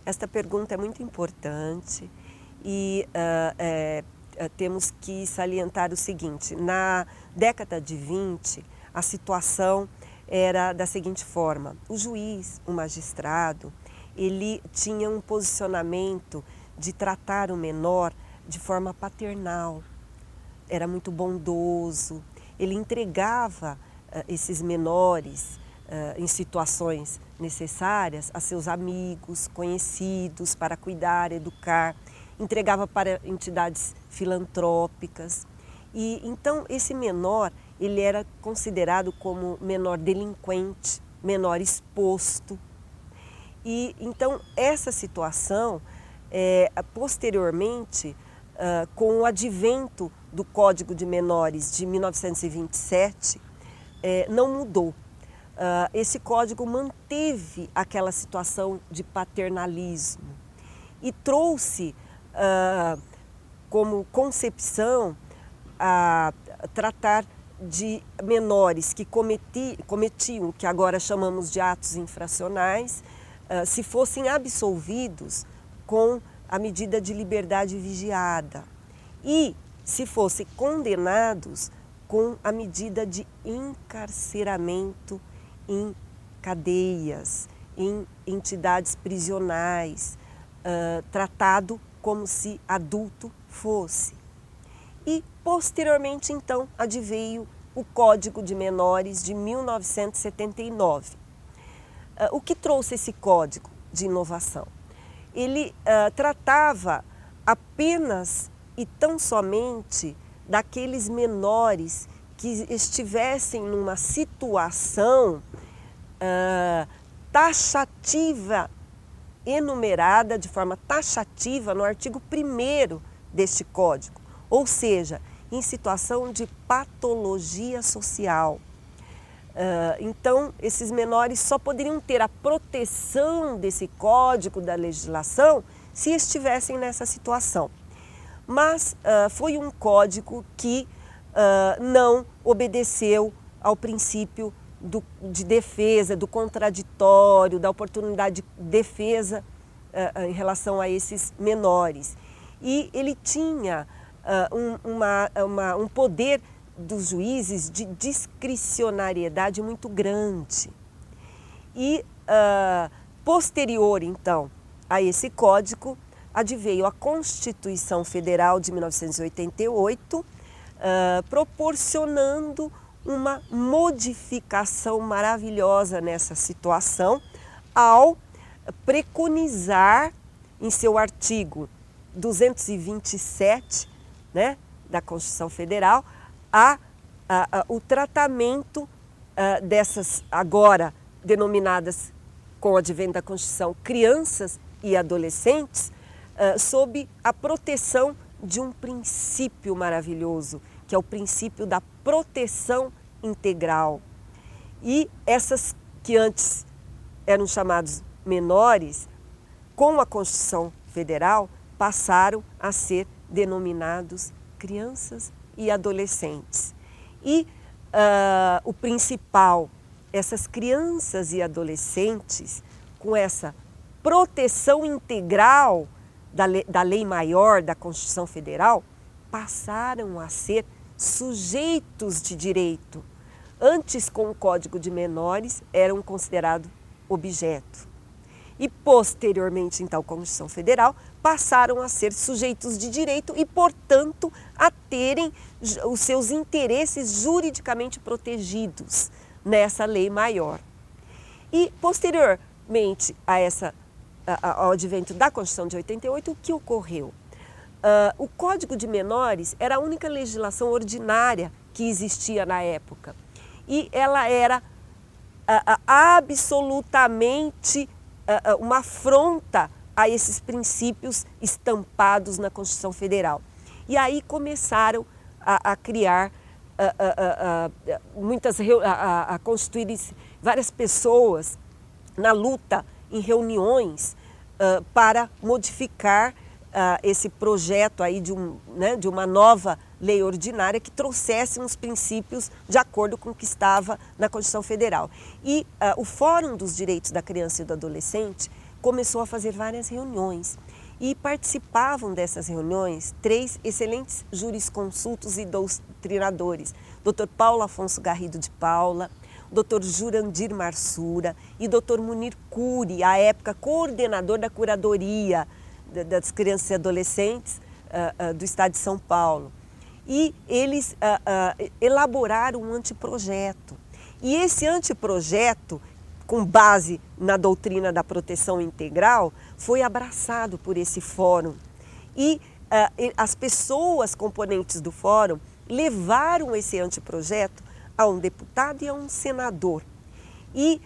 Esta pergunta é muito importante e temos que salientar o seguinte: na década de 20, a situação era da seguinte forma: o juiz, o magistrado, ele tinha um posicionamento de tratar o menor de forma paternal, era muito bondoso, ele entregava esses menores em situações necessárias a seus amigos, conhecidos, para cuidar, educar, entregava para entidades filantrópicas. E então esse menor, ele era considerado como menor delinquente, menor exposto. E então essa situação, posteriormente, com o advento do Código de Menores de 1927, não mudou. Esse código manteve aquela situação de paternalismo e trouxe como concepção a tratar de menores que cometiam o que agora chamamos de atos infracionais, se fossem absolvidos com a medida de liberdade vigiada e se fossem condenados com a medida de encarceramento em cadeias, em entidades prisionais, tratado como se adulto fosse. E posteriormente então adveio o Código de Menores de 1979. O que trouxe esse código de inovação? Ele tratava apenas e tão somente daqueles menores que estivessem numa situação taxativa, enumerada de forma taxativa no artigo 1º deste código, ou seja, em situação de patologia social. Então, esses menores só poderiam ter a proteção desse código da legislação se estivessem nessa situação. Mas foi um código que não obedeceu ao princípio de defesa, do contraditório, da oportunidade de defesa em relação a esses menores. E ele tinha um poder dos juízes de discricionariedade muito grande. E posterior, então, a esse código, adveio a Constituição Federal de 1988, proporcionando uma modificação maravilhosa nessa situação, ao preconizar em seu artigo 227, né, da Constituição Federal, o tratamento dessas agora denominadas, com o advento da Constituição, crianças e adolescentes, sob a proteção de um princípio maravilhoso, que é o princípio da proteção integral. E essas que antes eram chamados menores, com a Constituição Federal, passaram a ser denominados crianças e adolescentes. E o principal, essas crianças e adolescentes, com essa proteção integral da lei maior da Constituição Federal, passaram a ser sujeitos de direito. Antes, com o Código de Menores, eram considerados objeto. E posteriormente, então, com a Constituição Federal, passaram a ser sujeitos de direito e, portanto, a terem os seus interesses juridicamente protegidos nessa lei maior. E, posteriormente ao advento da Constituição de 88, o que ocorreu? O Código de Menores era a única legislação ordinária que existia na época. E ela era absolutamente uma afronta a esses princípios estampados na Constituição Federal. E aí começaram a criar, a constituir várias pessoas na luta, em reuniões, para modificar esse projeto aí de uma nova lei ordinária que trouxesse uns princípios de acordo com o que estava na Constituição Federal. E o Fórum dos Direitos da Criança e do Adolescente começou a fazer várias reuniões. E participavam dessas reuniões 3 excelentes jurisconsultos e doutrinadores. Dr. Paulo Afonso Garrido de Paula, Dr. Jurandir Marsura e Dr. Munir Cury, à época coordenador da curadoria das crianças e adolescentes do estado de São Paulo. E eles elaboraram um anteprojeto. E esse anteprojeto, com base na doutrina da proteção integral, foi abraçado por esse fórum. E as pessoas componentes do fórum levaram esse anteprojeto a um deputado e a um senador. E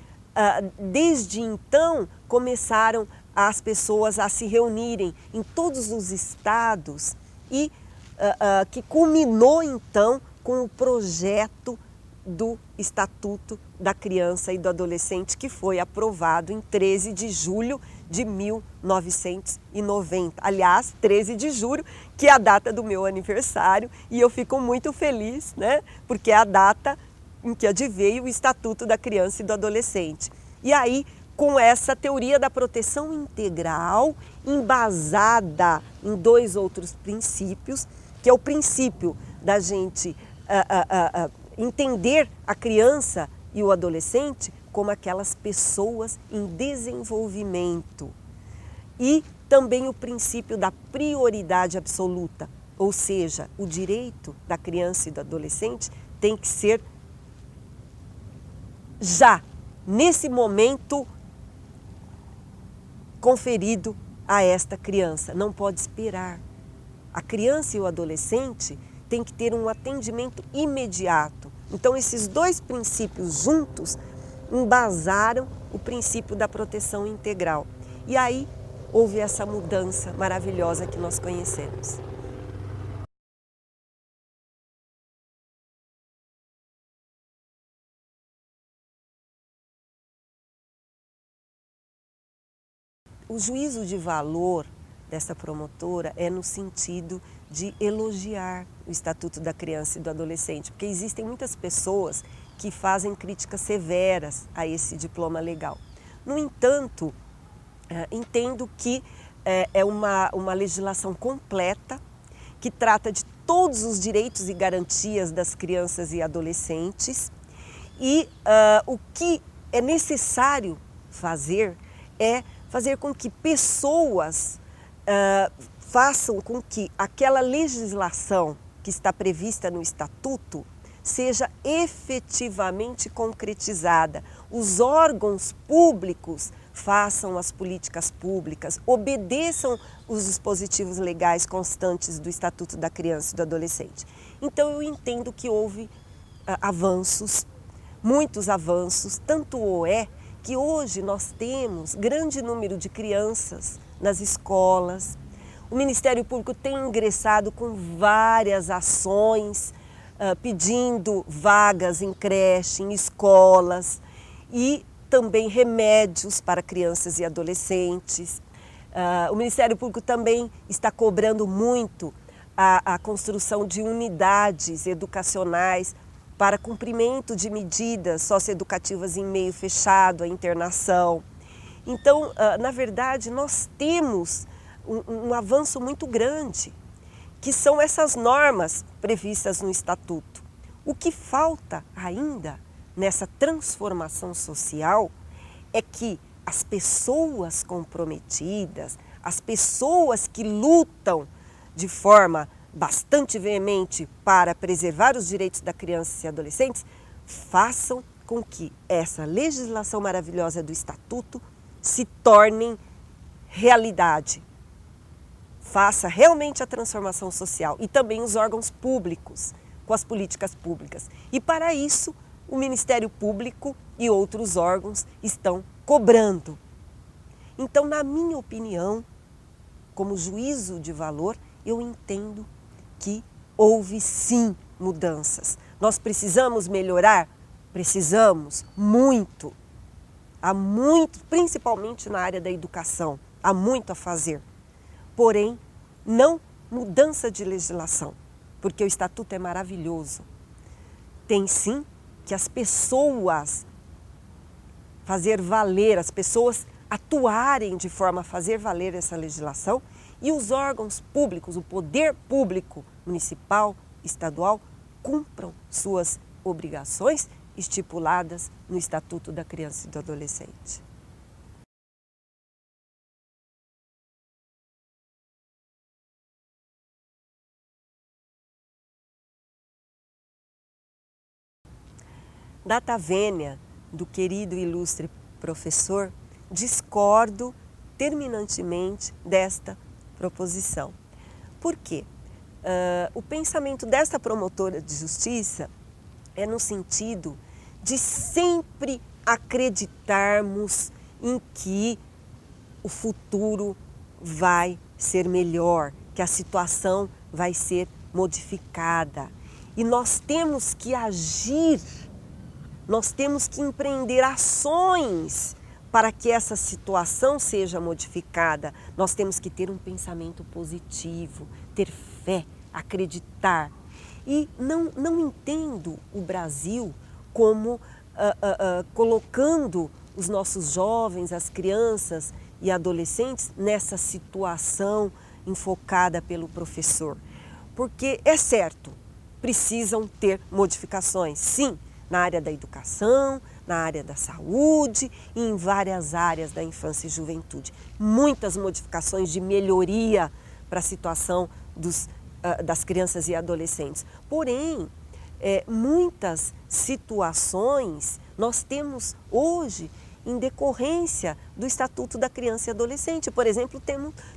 desde então começaram as pessoas a se reunirem em todos os estados e que culminou então com o projeto do Estatuto da Criança e do Adolescente, que foi aprovado em 13 de julho de 1990. Aliás, 13 de julho, que é a data do meu aniversário, e eu fico muito feliz, né? Porque é a data em que adveio o Estatuto da Criança e do Adolescente. E aí, com essa teoria da proteção integral, embasada em 2 outros princípios, que é o princípio da gente entender a criança e o adolescente como aquelas pessoas em desenvolvimento. E também o princípio da prioridade absoluta, ou seja, o direito da criança e do adolescente tem que ser já, nesse momento, conferido a esta criança. Não pode esperar. A criança e o adolescente tem que ter um atendimento imediato. Então, esses 2 princípios juntos embasaram o princípio da proteção integral. E aí houve essa mudança maravilhosa que nós conhecemos. O juízo de valor dessa promotora é no sentido de elogiar o Estatuto da Criança e do Adolescente, porque existem muitas pessoas que fazem críticas severas a esse diploma legal. No entanto, entendo que é uma legislação completa, que trata de todos os direitos e garantias das crianças e adolescentes, e o que é necessário fazer é fazer com que pessoas façam com que aquela legislação que está prevista no Estatuto seja efetivamente concretizada. Os órgãos públicos façam as políticas públicas, obedeçam os dispositivos legais constantes do Estatuto da Criança e do Adolescente. Então eu entendo que houve avanços, muitos avanços, tanto é que hoje nós temos grande número de crianças nas escolas. O Ministério Público tem ingressado com várias ações, pedindo vagas em creche, em escolas e também remédios para crianças e adolescentes. O Ministério Público também está cobrando muito a construção de unidades educacionais para cumprimento de medidas socioeducativas em meio fechado, a internação. Então, na verdade, nós temos um avanço muito grande, que são essas normas previstas no Estatuto. O que falta ainda nessa transformação social é que as pessoas comprometidas, as pessoas que lutam de forma bastante veemente para preservar os direitos da criança e adolescentes, façam com que essa legislação maravilhosa do Estatuto se torne realidade. Faça realmente a transformação social e também os órgãos públicos, com as políticas públicas. E para isso, o Ministério Público e outros órgãos estão cobrando. Então, na minha opinião, como juízo de valor, eu entendo que houve sim mudanças. Nós precisamos melhorar? Precisamos muito. Há muito, principalmente na área da educação, há muito a fazer. Porém, não mudança de legislação, porque o Estatuto é maravilhoso. Tem sim que as pessoas fazer valer, as pessoas atuarem de forma a fazer valer essa legislação e os órgãos públicos, o poder público municipal, estadual, cumpram suas obrigações estipuladas no Estatuto da Criança e do Adolescente. Data vênia do querido e ilustre professor, discordo terminantemente desta proposição. Por quê? O pensamento desta promotora de justiça é no sentido de sempre acreditarmos em que o futuro vai ser melhor, que a situação vai ser modificada. E nós temos que agir, nós temos que empreender ações para que essa situação seja modificada. Nós temos que ter um pensamento positivo, ter fé, acreditar. E não entendo o Brasil como colocando os nossos jovens, as crianças e adolescentes nessa situação enfocada pelo professor. Porque é certo, precisam ter modificações, sim, na área da educação, na área da saúde e em várias áreas da infância e juventude. Muitas modificações de melhoria para a situação das crianças e adolescentes. Porém, muitas situações nós temos hoje em decorrência do Estatuto da Criança e Adolescente. Por exemplo,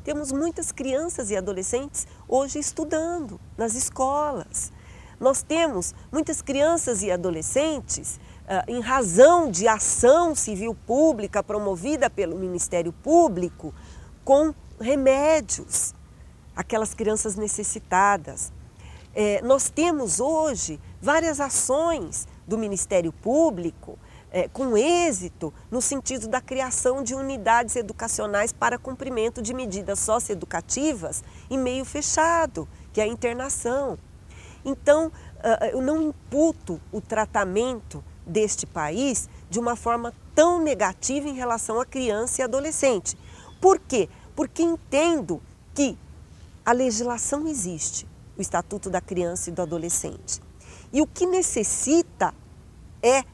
temos muitas crianças e adolescentes hoje estudando nas escolas. Nós temos muitas crianças e adolescentes, em razão de ação civil pública promovida pelo Ministério Público, com remédios, aquelas crianças necessitadas. Nós temos hoje várias ações do Ministério Público com êxito no sentido da criação de unidades educacionais para cumprimento de medidas socioeducativas em meio fechado, que é a internação. Então, eu não imputo o tratamento deste país de uma forma tão negativa em relação à criança e adolescente. Por quê? Porque entendo que a legislação existe, o Estatuto da Criança e do Adolescente. E o que necessita é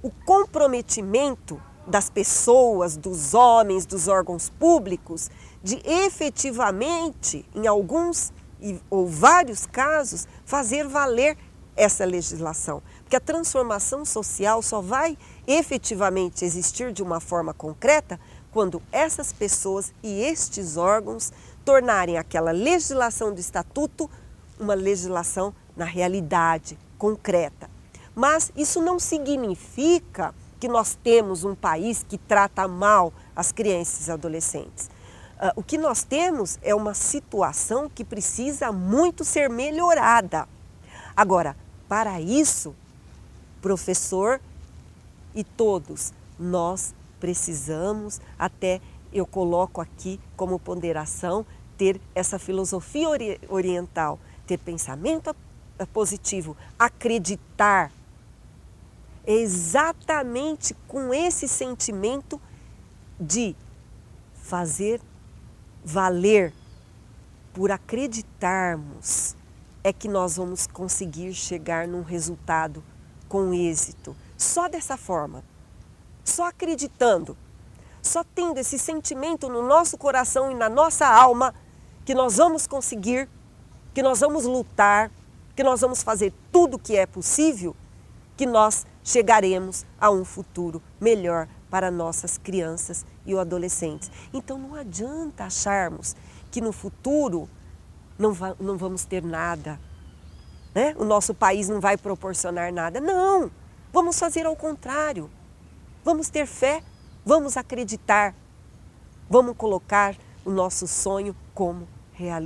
o comprometimento das pessoas, dos homens, dos órgãos públicos, de efetivamente, em alguns ou vários casos, fazer valer essa legislação. Porque a transformação social só vai efetivamente existir de uma forma concreta quando essas pessoas e estes órgãos tornarem aquela legislação do Estatuto uma legislação na realidade concreta. Mas isso não significa que nós temos um país que trata mal as crianças e adolescentes. O que nós temos é uma situação que precisa muito ser melhorada. Agora, para isso, professor e todos, nós precisamos, até eu coloco aqui como ponderação, ter essa filosofia oriental, ter pensamento positivo, acreditar. É exatamente com esse sentimento de fazer valer, por acreditarmos, é que nós vamos conseguir chegar num resultado com êxito. Só dessa forma, só acreditando, só tendo esse sentimento no nosso coração e na nossa alma, que nós vamos conseguir, que nós vamos lutar, que nós vamos fazer tudo o que é possível, que nós chegaremos a um futuro melhor para nossas crianças e os adolescentes. Então não adianta acharmos que no futuro não vamos ter nada, né? O nosso país não vai proporcionar nada. Não, vamos fazer ao contrário. Vamos ter fé, vamos acreditar, vamos colocar o nosso sonho como realidade.